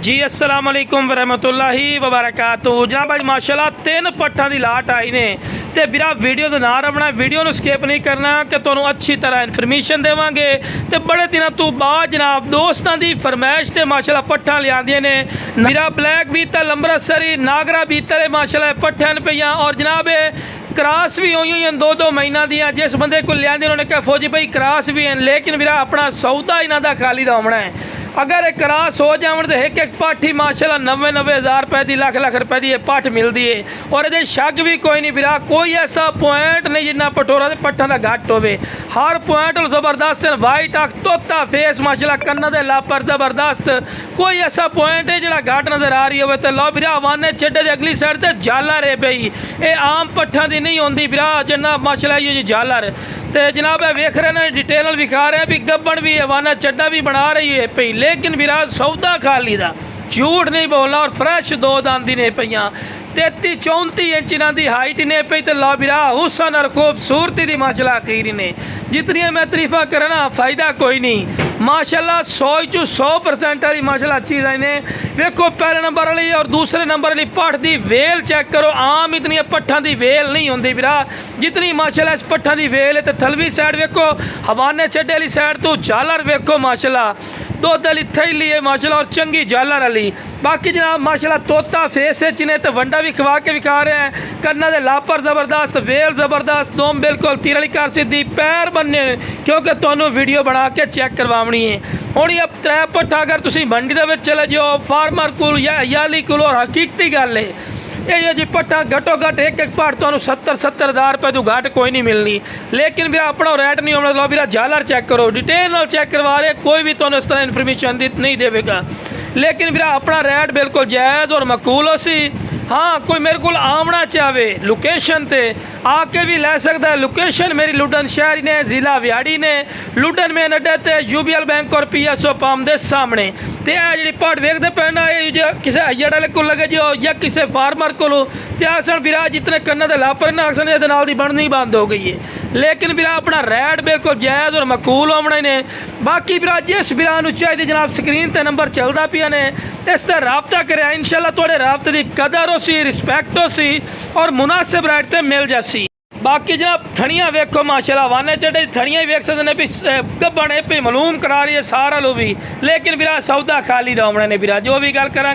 जी अस्सलाम वालेकुम वरहमतुल्लाहि वबरकातुहू। जनाब भाई माशाल्लाह 3 पट्ठा की लाट आई ने तो बिरा वीडियो का ना रखना, वीडियो स्किप नहीं करना कि तुहानूं अच्छी तरह इन्फॉर्मेशन देवांगे। तो बड़े दिनों तो बाद जनाब दोस्तों की फरमाइश से माशाल्लाह पट्ठा लियांदियां ने। मेरा ब्लैक बीतल, अमृतसरी, नागरा बीतल माशाल्लाह पट्ठन पईयां और जनाब क्रास भी हुई हैं 2-2 महीना दियाँ। जिस बंदे को लियांदे उन्होंने कहा फौजी भाई क्रास भी हैं, लेकिन मेरा अपना सौदा इन्हों का खाली का होना है। अगर एक क्रास हो जाए तो एक पट्ठ ही माशाल्लाह 90-90 हज़ार रुपए की, लाख रुपए की पट्ठ मिलती है। और ये शक भी कोई नहीं बिरा, कोई ऐसा पॉइंट नहीं जिन्ना पटोरा के पट्ठा का घट हो। हर पॉइंट जबरदस्त है, वाइट अख, तोता फेस माशाल्लाह, कन्ना दे लापर जबरदस्त, कोई ऐसा पॉइंट है जो घट नज़र आ रही हो। तो लो बिरा हवाने चड्डे की अगली साइड से झालर है पई, ये आम पट्ठा की नहीं होंगी बिरा, जिन्ना माशाल्लाह ये जी झालर। तो जनाब वेख रहे हैं डिटेल विखा रहे हैं भी गब्बन भी हवाना चड्डा भी बना रही है पई, लेकिन बिरा सौदा खाली दा, झूठ नहीं बोलना। और फ्रैश दो दांदी ने पईयां, 33-34 इंच इन्हों की हाइट ने पई। तो ला बिरा हुसन और खूबसूरती की माशाल्लाह खीरी ने, जितनी मैं तरीफा करना फायदा कोई नहीं। माशाल्लाह 100% वाली माशाल्लाह चीज़ आई ने। वेखो पहले नंबर वाली और दूसरे नंबर वाली पट्ठ की वेल चेक करो, आम इतनी पट्ठा की वेल नहीं होंगी बिरा जितनी माशाल्लाह इस पट्ठा की वेल है। तो थलवी साइड वेखो, हवाने चड्डे वाली साइड तो झालर वेखो माशाल्लाह, दुध वाली थैली है माशाल्लाह और चंगी झालर वाली। बाकी जनाब माशाल्लाह तोता फेस ने तो वंडा भी खवा के विखा रहे हैं, कन्ना दे लापर जबरदस्त, वेल जबरदस्त, दोम बिल्कुल तीर वाली कर सीधी, पैर बनने क्योंकि तुहानूं वीडियो बना के चेक करवानी है। हुण अब 3 पट्ठा अगर तुसीं मंडी दे विच चले जाओ फार्मर कोल या हयाली कोल, और हकीकती गल है ये जी पट्ठा घटो घट एक पट्ठ तो 70-70 हज़ार रुपए तो घट कोई नहीं मिलनी। लेकिन भी अपना रेट नहीं होना। लो भी झालर चेक करो, डिटेल चेक करवा रहे, कोई भी तो इस तरह इन्फॉर्मेशन नहीं देगा। लेकिन भी अपना रेट बिल्कुल जायज़ और मकूल हो सी। हाँ कोई मेरे को आमना चाहे लोकेशन ते आके भी लै सकता है। लोकेशन मेरी लुडन शहर ने, ज़िला व्याड़ी ने, लुडन मेन अड्डे ते यूबीएल बैंक और PSO पंप के सामने। तो यह जी पट्ठ वेखते पैना ये किसी अय्यड़ वाले को लगे जो या किसी फार्मर को असन बिरा जितने कन्ना के लापर ना असन ये नाल बननी बंद हो गई है। लेकिन बिरा अपना रेट बिल्कुल जायज़ और मकूल होने ने। बाकी बिरा जिस बिरा चाहिए जनाब स्क्रीन पर नंबर चलता पिया ने, इस तरह रबता करें इंशाल्लाह थोड़े रबते की कदर हो सी, रिस्पैक्ट हो सी और मुनासिब रेट पर मिल जासी। बाकी जनाब थड़ियाँ वेखो माशाल्लाह, वाने चढ़े थड़ियाँ ही वेख सकते भी गब्बन पे मालूम करा रही है सारा लो भी, लेकिन बिरा सौदा खाली दा होना ने बिरा जो भी गल करा।